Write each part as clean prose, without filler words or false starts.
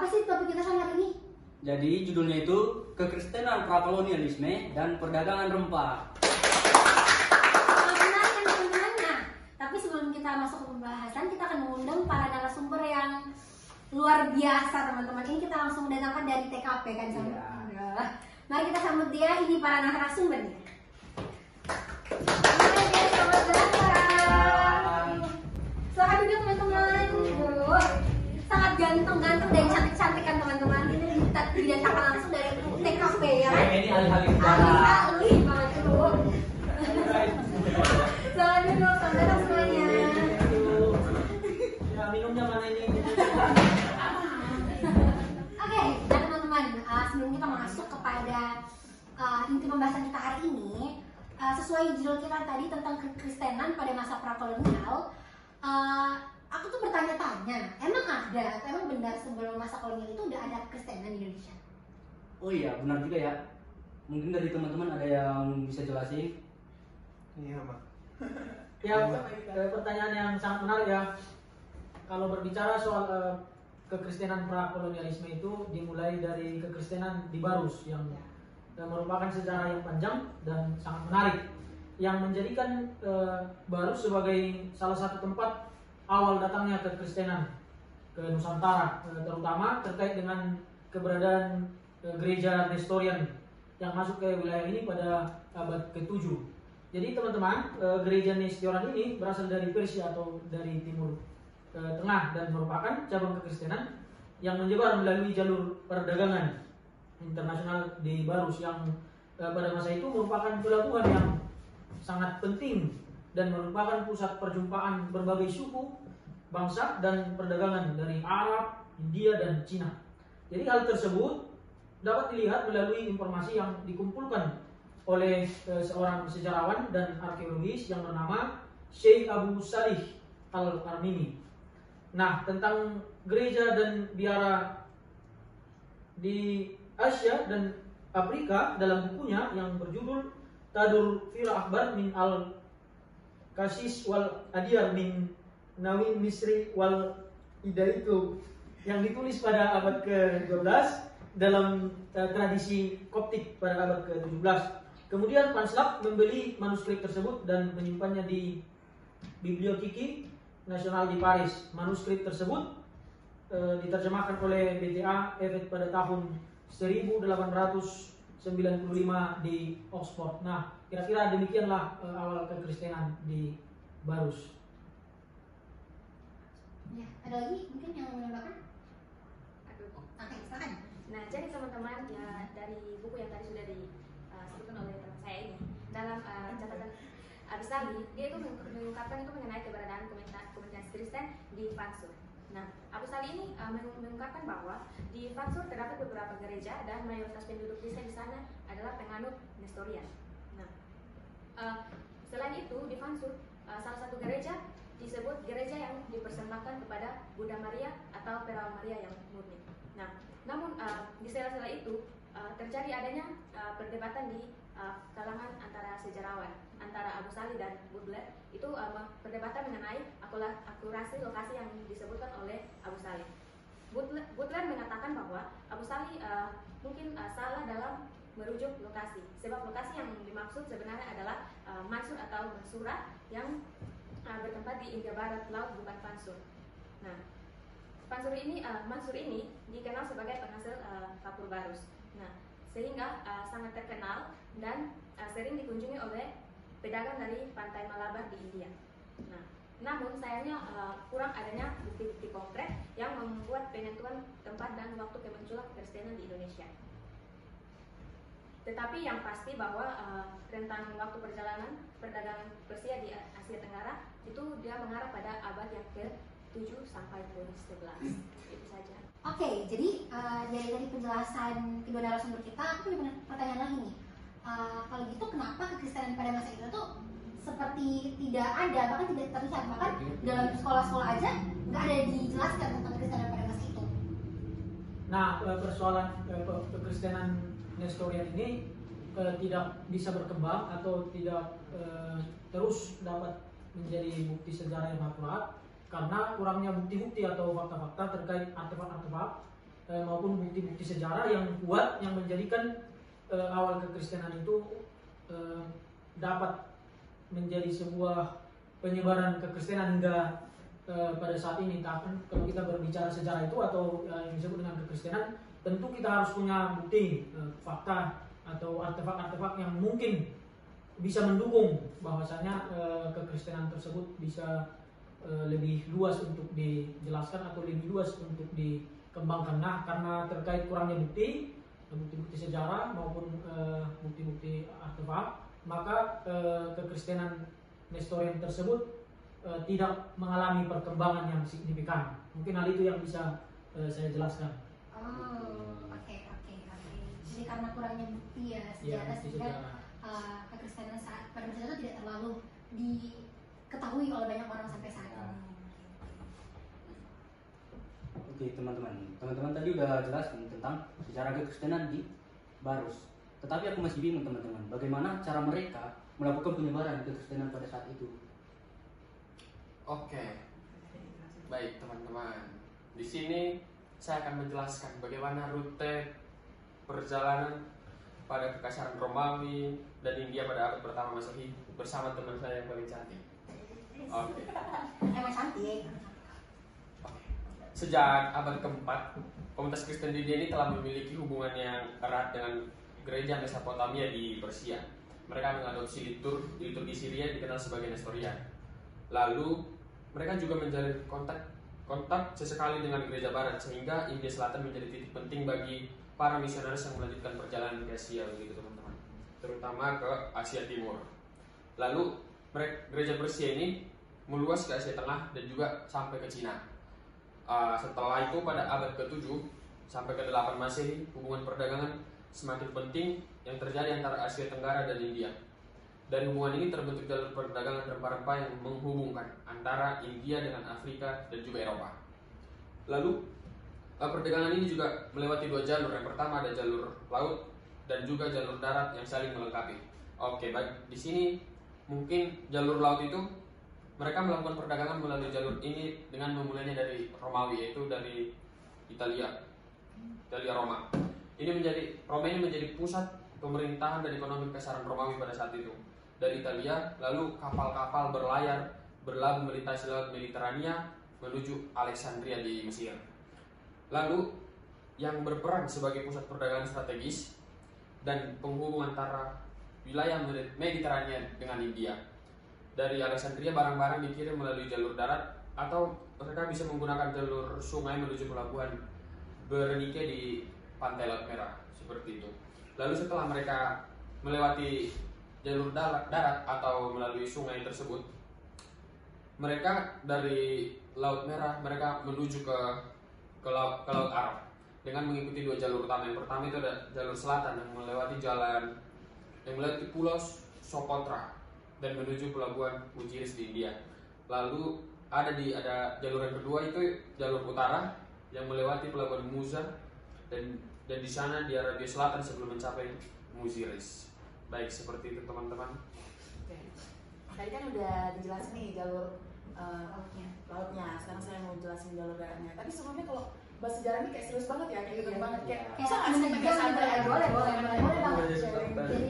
Apa sih topik kita sama hari ini? Jadi judulnya itu Kekristenan Prakolonialisme dan Perdagangan Rempah. Benar kan teman-teman? Nah, tapi sebelum kita masuk ke pembahasan, kita akan mengundang para narasumber yang luar biasa teman-teman. Ini kita langsung datangkan dari TKP kan sama. Iya. Mari kita sambut dia, ini para narasumbernya. Hai guys, selamat datang. Selamat duduk teman-teman. Sangat ganteng-ganteng dan cantik-cantik kan teman-teman. Ini didatangkan langsung dari TKP ya. Ini alih-alih Alih banget dulu. Selamat duduk, selamat datang semuanya. Ya, minumnya mana ini? Oke, nah teman-teman, sebelum kita masuk kepada inti pembahasan kita hari ini, sesuai judul kita tadi tentang kekristenan pada masa prakolonial, aku tuh bertanya-tanya, emang ada atau emang benar sebelum masa kolonial itu udah ada kekristenan di Indonesia? Oh iya, benar juga ya. Mungkin dari teman-teman ada yang bisa jelasin? Iya, Pak. Ya, pertanyaan yang sangat menarik ya. Kalau berbicara soal kekristenan prakolonialisme itu dimulai dari kekristenan di Barus yang merupakan sejarah yang panjang dan sangat menarik, yang menjadikan Barus sebagai salah satu tempat awal datangnya kekristenan ke Nusantara, terutama terkait dengan keberadaan gereja Nestorian yang masuk ke wilayah ini pada abad ke-7. Jadi teman-teman, gereja Nestorian ini berasal dari Persia atau dari Timur Tengah dan merupakan cabang kekristenan yang menyebar melalui jalur perdagangan internasional di Barus yang pada masa itu merupakan pelabuhan yang sangat penting dan merupakan pusat perjumpaan berbagai suku, bangsa dan perdagangan dari Arab, India dan Cina. Jadi hal tersebut dapat dilihat melalui informasi yang dikumpulkan oleh seorang sejarawan dan arkeologis yang bernama Syekh Abu Salih Al-Armini. Nah, tentang gereja dan biara di Asia dan Afrika dalam bukunya yang berjudul Tadur Fira Akhbar min Al-Kasis wal Adiyar min Nawin Misri wal Idaitu yang ditulis pada abad ke-12 dalam tradisi Koptik pada abad ke-17. Kemudian Panslap membeli manuskrip tersebut dan menyimpannya di Biblioteki Nasional di Paris. Manuskrip tersebut diterjemahkan oleh BTA Evet pada tahun 1895 di Oxford. Nah, kira-kira demikianlah awal kekristenan di Barus. Ya, ada lagi mungkin yang mau menambahkan? Oke, silakan. Nah, jadi teman-teman ya dari buku yang tadi sudah disebutkan oleh teman saya ini dalam catatan Abu Salih, dia itu mengungkapkan itu mengenai keberadaan komunitas Kristen di Fansur. Nah, Abu Salih ini mengungkapkan bahwa di Fansur terdapat beberapa gereja dan mayoritas penduduk Kristen di sana adalah penganut Nestorian. Nah, selain itu di Fansur salah satu gereja disebut gereja yang dipersembahkan kepada Bunda Maria atau Perawan Maria yang murni. Nah, namun di sela-sela itu terjadi adanya perdebatan di kalangan antara sejarawan antara Abu Salih dan Butler. Itu perdebatan mengenai akurasi lokasi yang disebutkan oleh Abu Salih. Butler mengatakan bahwa Abu Salih mungkin salah dalam merujuk lokasi, sebab lokasi yang dimaksud sebenarnya adalah Mansur atau Mansura yang bertempat di India Barat Laut, bukan Fansur. Nah, Mansur ini dikenal sebagai penghasil kapur Barus. Nah, sehingga sangat terkenal dan sering dikunjungi oleh pedagang dari pantai Malabar di India. Nah, namun sayangnya kurang adanya bukti-bukti konkret yang membuat penentuan tempat dan waktu kemunculan kekristenan di Indonesia. Tetapi yang pasti bahwa rentang waktu perjalanan perdagangan Persia di Asia Tenggara itu dia mengarah pada abad yang ke-7 sampai ke-11. Itu saja. Oke, jadi dari penjelasan kedua narasumber kita, aku punya pertanyaan lagi nih. Kalau gitu, kenapa kekristenan pada masa itu tuh seperti tidak ada, bahkan tidak terlihat, bahkan dalam sekolah-sekolah aja nggak ada dijelaskan tentang kekristenan pada masa itu. Nah, persoalan kekristenan Nestorian ini tidak bisa berkembang atau tidak terus dapat menjadi bukti sejarah yang akurat karena kurangnya bukti-bukti atau fakta-fakta terkait artefak-artefak maupun bukti-bukti sejarah yang kuat yang menjadikan awal kekristenan itu dapat menjadi sebuah penyebaran kekristenan hingga pada saat ini. Tapi kalau kita berbicara sejarah itu atau yang disebut dengan kekristenan, tentu kita harus punya bukti, fakta atau artefak-artefak yang mungkin bisa mendukung bahwasanya kekristenan tersebut bisa lebih luas untuk dijelaskan atau lebih luas untuk dikembangkan. Nah, karena terkait kurangnya bukti-bukti sejarah maupun bukti-bukti artefak, maka kekristenan Nestorian tersebut tidak mengalami perkembangan yang signifikan. Mungkin hal itu yang bisa saya jelaskan. Oh, oke. Jadi karena kurangnya bukti ya Iya, sejarah bukti sehingga sejarah. kekristenan saat pada masa itu tidak terlalu diketahui oleh banyak orang sampai saat ini. Oke teman-teman tadi udah jelaskan tentang sejarah kekristenan di Barus. Tetapi aku masih bingung teman-teman, bagaimana cara mereka melakukan penyebaran kekristenan pada saat itu? Oke, baik teman-teman. Di sini saya akan menjelaskan bagaimana rute perjalanan pada kekaisaran Romawi dan India pada abad pertama Masehi bersama teman saya yang paling cantik. Oke. Emang cantik. Sejak abad keempat, komunitas Kristen di India ini telah memiliki hubungan yang erat dengan gereja Mesopotamia di Persia. Mereka mengadopsi liturgi Syria dikenal sebagai Nestorian. Lalu mereka juga menjalin kontak sesekali dengan gereja Barat, sehingga India Selatan menjadi titik penting bagi para misionaris yang melanjutkan perjalanan ke Asia, begitu teman-teman, terutama ke Asia Timur. Lalu gereja Persia ini meluas ke Asia Tengah dan juga sampai ke Cina. Setelah itu pada abad ke-7 sampai ke-8 Masehi, hubungan perdagangan semakin penting yang terjadi antara Asia Tenggara dan India. Dari hubungan ini terbentuk jalur perdagangan rempah-rempah yang menghubungkan antara India dengan Afrika dan juga Eropa. Lalu perdagangan ini juga melewati dua jalur. Yang pertama ada jalur laut dan juga jalur darat yang saling melengkapi. Oke, baik. Di sini mungkin jalur laut itu mereka melakukan perdagangan melalui jalur ini dengan memulainya dari Romawi, yaitu dari Italia Roma. Roma ini menjadi pusat pemerintahan dan ekonomi kekaisaran Romawi pada saat itu. Dari Italia, lalu kapal-kapal berlayar berlabuh melintasi laut Mediterania menuju Alexandria di Mesir. Lalu yang berperan sebagai pusat perdagangan strategis dan penghubung antara wilayah Mediterania dengan India. Dari Alexandria barang-barang dikirim melalui jalur darat atau mereka bisa menggunakan jalur sungai menuju pelabuhan Bernike di pantai Laut Merah, seperti itu. Lalu setelah mereka melewati jalur darat atau melalui sungai tersebut, mereka dari Laut Merah mereka menuju ke Laut Arab dengan mengikuti dua jalur utama. Yang pertama itu ada jalur selatan yang melewati Pulau Socotra dan menuju pelabuhan Mujiris di India. Lalu ada jalur yang kedua itu jalur utara yang melewati pelabuhan Muza dan di sana di Arabia Selatan sebelum mencapai Muziris. Baik, seperti itu teman-teman. Oke. Tadi kan udah dijelasin nih jalur lautnya. Sekarang saya mau jelasin jalur daratnya. Tapi sebelumnya kalau bahas sejarah ini kayak serius banget ya, kayak keren banget, kayak bisa nggak sih pakai santai aja? Boleh banget.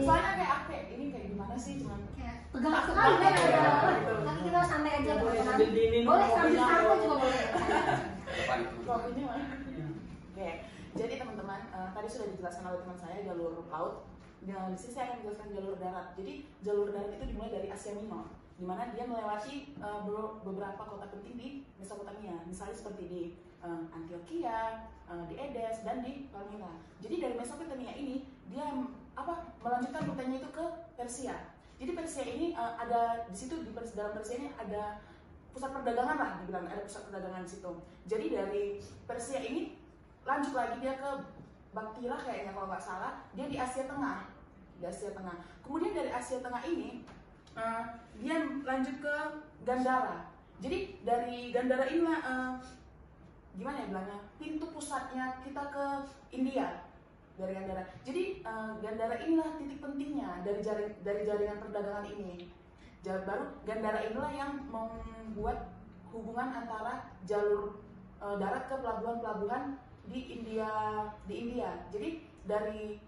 Soalnya kayak apa? Ini kayak gimana sih? Cuman Tegang sekali kan ada. Tapi kita santai aja teman-teman. Boleh sambil santai juga boleh. Kopinya mana? Oke. Jadi teman-teman, tadi sudah dijelaskan oleh teman saya jalur laut. Di sini saya akan menjelaskan jalur darat. Jadi jalur darat itu dimulai dari Asia Minor, di mana dia melewati beberapa kota penting di Mesopotamia, misalnya seperti di Antioquia, di Edes, dan di Palmyra. Jadi dari Mesopotamia ini dia melanjutkan rutenya itu ke Persia. Jadi Persia ini ada di situ dalam Persia ini ada pusat perdagangan lah, dibilang ada pusat perdagangan di situ. Jadi dari Persia ini lanjut lagi dia ke Baktira kayaknya kalau nggak salah, dia di Asia Tengah. Kemudian dari Asia Tengah ini dia lanjut ke Gandhara. Jadi dari Gandhara ini gimana ya bilangnya, pintu pusatnya kita ke India dari Gandhara. Jadi Gandhara inilah titik pentingnya dari jaringan perdagangan ini. Baru Gandhara inilah yang membuat hubungan antara jalur darat ke pelabuhan-pelabuhan di India. Jadi dari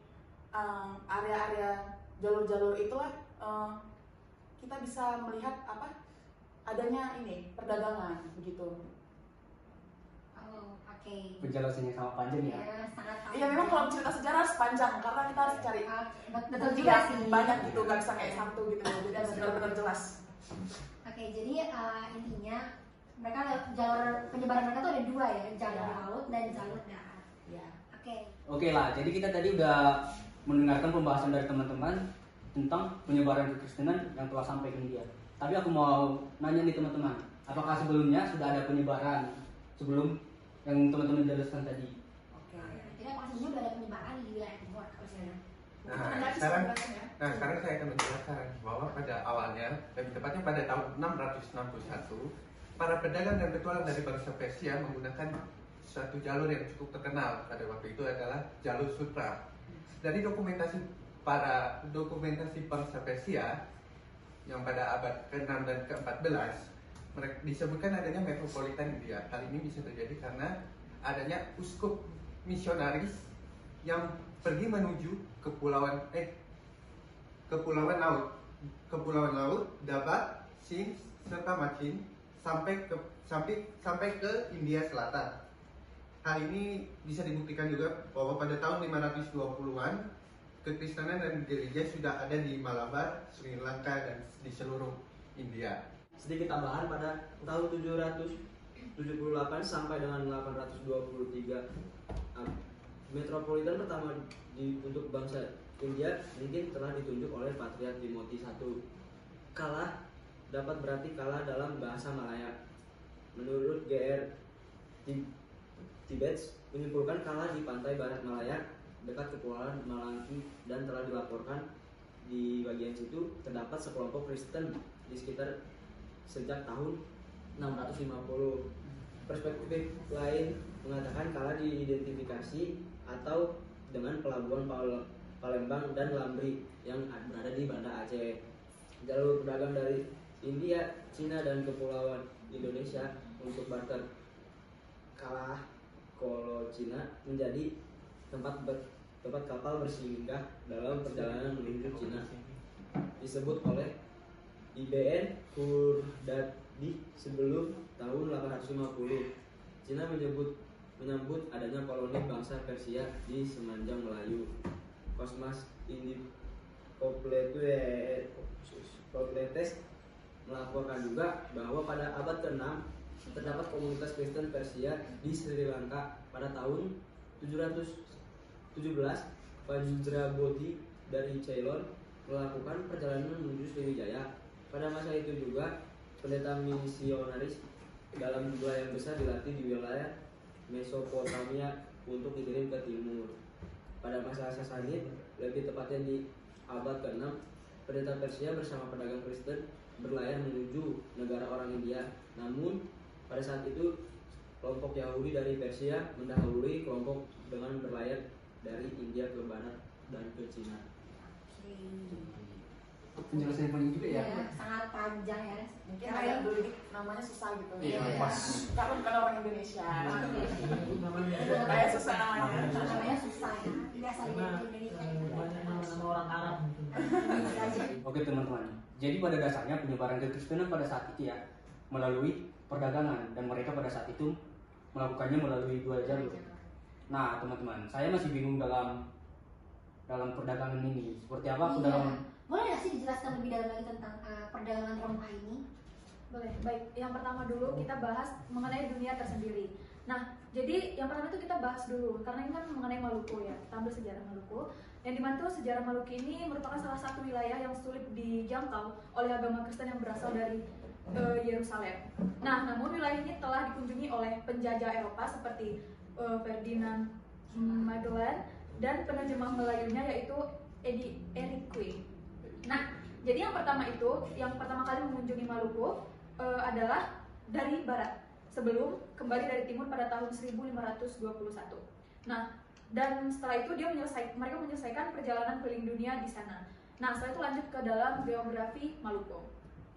area-area jalur-jalur itulah kita bisa melihat adanya ini perdagangan begitu. Oh, oke. Penjelasannya sangat panjang ya. Ya, sangat Iya memang kalau cerita sejarah harus panjang karena kita harus cari betul bukti juga yang sih. banyak gitu, nggak bisa kayak satu gitu. Jadi harus benar-benar jelas. Oke, jadi intinya mereka jalur penyebaran mereka tuh ada dua ya, jalur Ya. laut dan jalur darat. Ya. Oke. Oke lah, jadi kita tadi udah mendengarkan pembahasan dari teman-teman tentang penyebaran kekristenan yang telah sampai ke India. Tapi aku mau nanya nih teman-teman, apakah sebelumnya sudah ada penyebaran sebelum yang teman-teman jelaskan tadi? Oke. Jadi apakah sebelumnya udah ada penyebaran di wilayah timur Kristen? Sekarang saya akan menjelaskan bahwa pada awalnya, lebih tepatnya pada tahun 661, para pedagang dan petualang dari bangsa Persia menggunakan suatu jalur yang cukup terkenal pada waktu itu adalah jalur sutra. Dari dokumentasi bangsa Persia yang pada abad ke-6 dan ke-14, mereka disebutkan adanya metropolitan India. Hal ini bisa terjadi karena adanya uskup misionaris yang pergi menuju kepulauan laut, Dabat, Sind, serta Machin sampai ke India Selatan. Hal ini bisa dibuktikan juga bahwa pada tahun 520-an kekristenan dan gereja sudah ada di Malabar, Sri Lanka, dan di seluruh India. Sedikit tambahan, pada tahun 778 sampai dengan 823 metropolitan pertama untuk bangsa India mungkin telah ditunjuk oleh Patriark Timothy I. Kalah dapat berarti kalah dalam bahasa Malaya. Menurut G.R. Tibets menyimpulkan kalah di pantai barat Malaya dekat Kepulauan Malangki, dan telah dilaporkan di bagian situ terdapat sekelompok Kristen di sekitar sejak tahun 650. Perspektif lain mengatakan kalah diidentifikasi atau dengan pelabuhan Palembang dan Lambri yang berada di Banda Aceh. Jalur pedagang dari India, Cina, dan Kepulauan Indonesia untuk barter kalah Kolo Cina menjadi tempat kapal bersinggah dalam perjalanan menuju Cina. Disebut oleh IBN Khordadi sebelum tahun 850. Cina menyambut adanya koloni bangsa Persia di semenanjung Melayu. Kosmas Indicopletes melaporkan juga bahwa pada abad ke-6 terdapat komunitas Kristen Persia di Sri Lanka. Pada tahun 717, Vajrabodhi dari Ceylon melakukan perjalanan menuju Sriwijaya. Pada masa itu juga pendeta misionaris dalam jumlah yang besar dilatih di wilayah Mesopotamia untuk dikirim ke timur. Pada masa Sassanid, lebih tepatnya di abad ke-6, pendeta Persia bersama pedagang Kristen berlayar menuju negara orang India. Namun pada saat itu kelompok Yahudi dari Persia mendahului kelompok dengan berlayar dari India ke barat dan ke Cina. Penjelasan yang paling juga ya. Iya, sangat panjang ya. Mungkin agak dulu namanya susah gitu. Iya, Ya. pas. Karena bukan orang Indonesia. Namanya Kayak susah namanya. Namanya susah ya. Tidak asal karena dari Indonesia. banyak nama-nama orang Arab mungkin. Bisa aja. Oke teman-teman, jadi pada dasarnya penyebaran kekristenan pada saat itu ya melalui perdagangan, dan mereka pada saat itu melakukannya melalui dua jalur. Nah teman-teman, saya masih bingung dalam perdagangan ini. Seperti apa Iya. perdagangan? Boleh nggak sih dijelaskan lebih dalam lagi tentang perdagangan rempah ini? Boleh, baik. Yang pertama dulu kita bahas mengenai dunia tersendiri. Nah, jadi yang pertama itu kita bahas dulu, karena ini kan mengenai Maluku ya, kita ambil sejarah Maluku. Yang dimana tuh sejarah Maluku ini merupakan salah satu wilayah yang sulit dijangkau oleh agama Kristen yang berasal dari Yerusalem. Nah, namun wilayah ini telah dikunjungi oleh penjajah Eropa seperti Ferdinand Magellan dan penerjemah Melayunya yaitu Eric Quay. Nah, jadi yang pertama kali mengunjungi Maluku adalah dari barat sebelum kembali dari timur pada tahun 1521. Nah, dan setelah itu mereka menyelesaikan perjalanan keliling dunia di sana. Nah, setelah itu lanjut ke dalam geografi Maluku.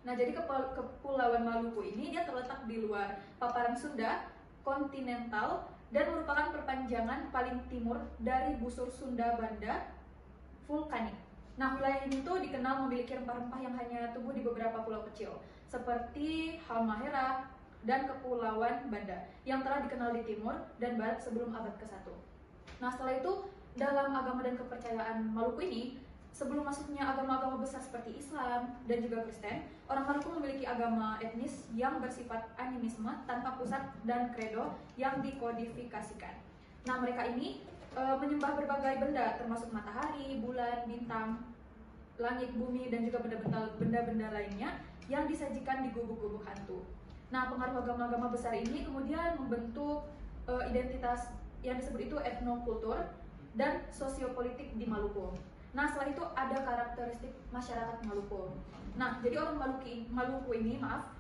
Nah, jadi Kepulauan Maluku ini dia terletak di luar paparan Sunda kontinental dan merupakan perpanjangan paling timur dari busur Sunda Banda vulkanik. Nah, wilayah ini tuh dikenal memiliki rempah-rempah yang hanya tumbuh di beberapa pulau kecil, seperti Halmahera dan Kepulauan Banda, yang telah dikenal di timur dan barat sebelum abad ke-1. Nah, setelah itu, dalam agama dan kepercayaan Maluku ini, sebelum masuknya agama-agama besar seperti Islam dan juga Kristen, orang Maluku memiliki agama etnis yang bersifat animisme tanpa pusat dan kredo yang dikodifikasikan. Nah, mereka ini menyembah berbagai benda, termasuk matahari, bulan, bintang, langit, bumi, dan juga benda-benda lainnya yang disajikan di gubuk-gubuk hantu. Nah, pengaruh agama-agama besar ini kemudian membentuk identitas yang disebut itu etnokultur dan sosiopolitik di Maluku. Nah, setelah itu ada karakteristik masyarakat Maluku. Nah, jadi orang Maluku ini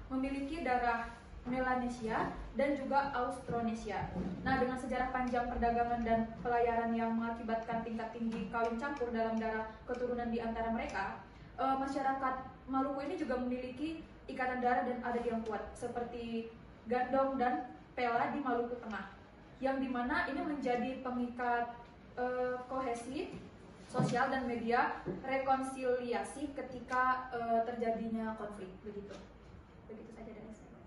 memiliki darah Melanesia dan juga Austronesia. Nah, dengan sejarah panjang perdagangan dan pelayaran yang mengakibatkan tingkat tinggi kawin campur dalam darah keturunan di antara mereka, masyarakat Maluku ini juga memiliki ikatan darah dan adat yang kuat, seperti Gandong dan Pela di Maluku Tengah, yang dimana ini menjadi pengikat kohesi sosial dan media rekonsiliasi ketika terjadinya konflik. Begitu saja dari saya.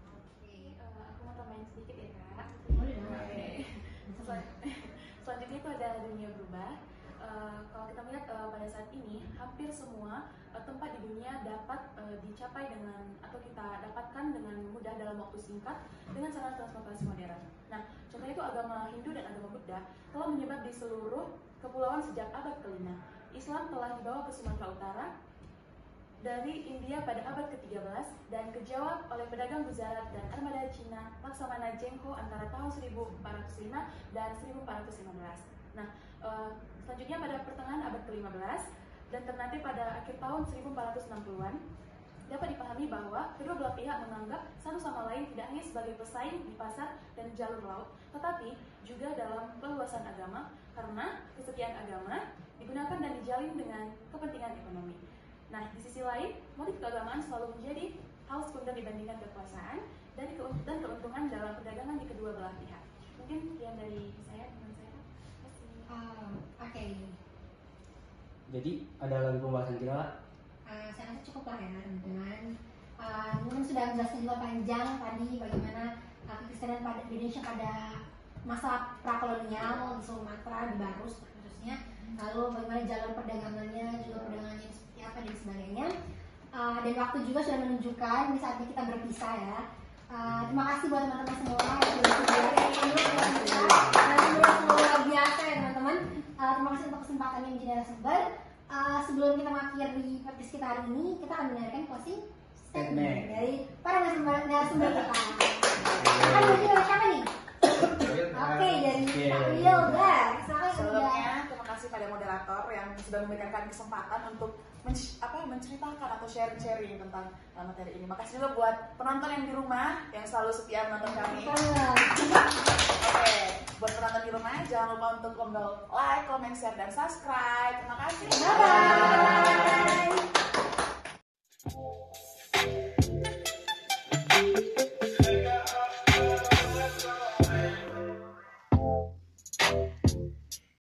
Aku mau tambahin sedikit ya Kak. Boleh. Selanjutnya itu ada dunia berubah. Kalau kita melihat pada saat ini hampir semua tempat di dunia dapat dicapai dengan atau kita dapatkan dengan mudah dalam waktu singkat dengan sarana transportasi modern. Nah, contohnya itu agama Hindu dan agama Buddha telah menyebar di seluruh kepulauan sejak abad ke-5. Islam telah dibawa ke Sumatera Utara dari India pada abad ke-13 dan ke Jawa oleh pedagang Gujarat dan armada Cina Laksamana Jengko antara tahun 1405 dan 1415. Nah, selanjutnya pada pertengahan abad ke-15 dan ternate pada akhir tahun 1460-an dapat dipahami bahwa kedua belah pihak menganggap satu sama lain tidak hanya sebagai pesaing di pasar dan jalur laut, tetapi juga dalam peluasan agama, karena kesetiaan agama digunakan dan dijalin dengan kepentingan ekonomi. Nah, di sisi lain, motif keagamaan selalu menjadi hal sekunder dibandingkan kekuasaan dan keuntungan dalam perdagangan di kedua belah pihak. Mungkin sekian dari saya, teman saya. Oke. Jadi ada lagi pembahasan kita lah. Saya rasa cukup lah ya teman-teman. Teman sudah menjelaskan juga panjang tadi bagaimana kekristenan pada Indonesia pada masa prakolonial di Sumatera, di Barus khususnya. Lalu bagaimana jalur perdagangannya, juga perdagangannya seperti apa dan sebagainya. Dan waktu juga sudah menunjukkan ini saatnya kita berpisah ya. Terima kasih buat teman-teman semua yang sudah luar biasa ya teman-teman. Terima kasih untuk kesempatannya menjadi narasumber. Sebelum kita mengakhiri podcast kita hari ini, kita akan mendengarkan closing statement dari para narasumber kita. Akan dimulai oleh siapa nih? Oke, dari Kak Wilda. Sebelumnya, terima kasih pada moderator yang sudah memberikan kesempatan untuk menceritakan atau sharing tentang materi ini. Makasih juga buat penonton yang di rumah yang selalu setia menonton kami. Oke, buat penonton di rumah jangan lupa untuk like, comment, share, dan subscribe. Terima kasih. Bye.